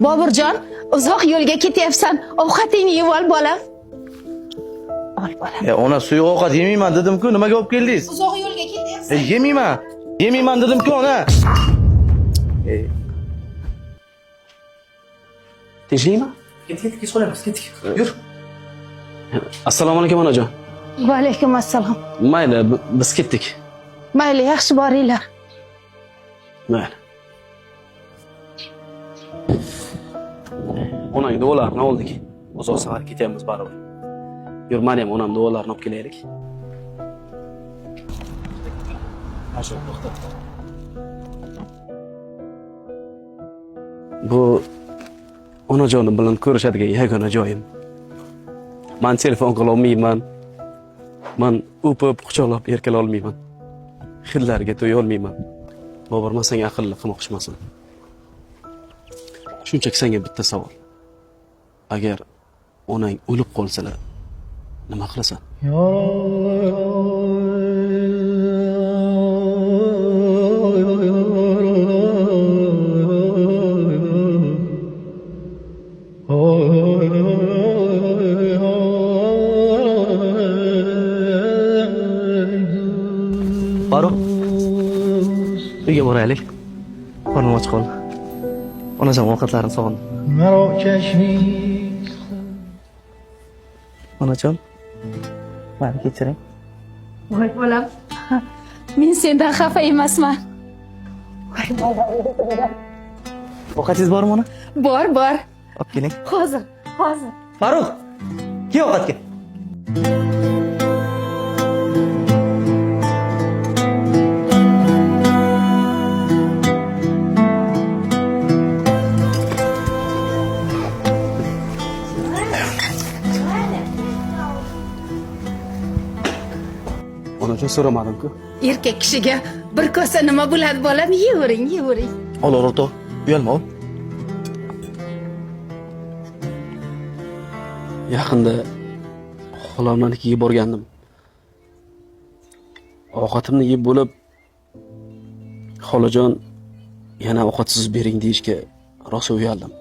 Boburjon, uzoq yo'lga ketyapsan. Ovqatingni yeb ol, bolam. Ol, bolam. Ona suyuq ovqat yemayman dedim-ku, nimaga olib keldingiz? Uzoq yo'lga ketyapsan. Yemayman. Yemayman dedim-ku, ona. Tinchlikmi? Ketdik, so'raymiz, ketdik. Yur. Assalomu alaykum onajon. Va alaykum assalom. Mayli, biz ketdik. Mayli, yaxshi boringlar. Mayli. Onang duolarini oldik. Uzoq safar ketyapmiz baribir. Yur, mana ham onam duolarini olib kelaylik. Bu onajonim bilan ko'rishadigan yagona joyim. Men telefon qila olmayman. Men o'pib, quchoqlab erkala olmayman. Hidlarga to'ya olmayman. Bobur, men senga aqlli qilmoqchimasin. Shunchaki senga bitta savol. Agar onang o'lib qolsalar, nima qilasan? Farruh. Uyga boraylik. Qornim och qoldi. Onajon ovqatlarini sog'indim. Onajon, meni kechiring. Voy bolam. Men sendan xafa emasman. Ovqatingiz bormi ona? Bor. Olib keling. Hozir. Farruh, kel ovqatga. Onajon, so'ramadim-ku. Erkak kishiga bir kosa nima bo'ladi, bolam? Yeyvering. Ol, o'rtoq. Uyalma ol. Yaqinda xolamnikiga borgandim. Ovqatimni yeb bo'lib, xolajon yana ovqatsiz bering deyishga rosa uyaldim.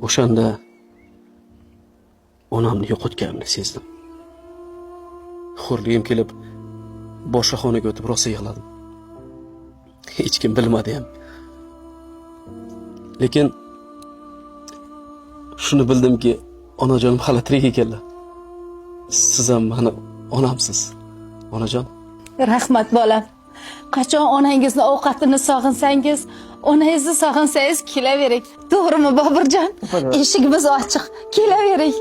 O'shanda onamni yo'qotganimni sezdim. Xo'rligim kelib, boshqa xonaga o'tib rosa yig'ladim. Hech kim bilmadi ham. Lekin shuni bildimki, onajonim hali tirik ekanlar. Siz ham meni onamsiz, onajon. Rahmat bolam. Qachon onangizni ovqatini sog'insangiz, onangizni sog'insangiz kelavering. To'g'rimi, Boburjon? Eshigimiz ochiq. Kelavering.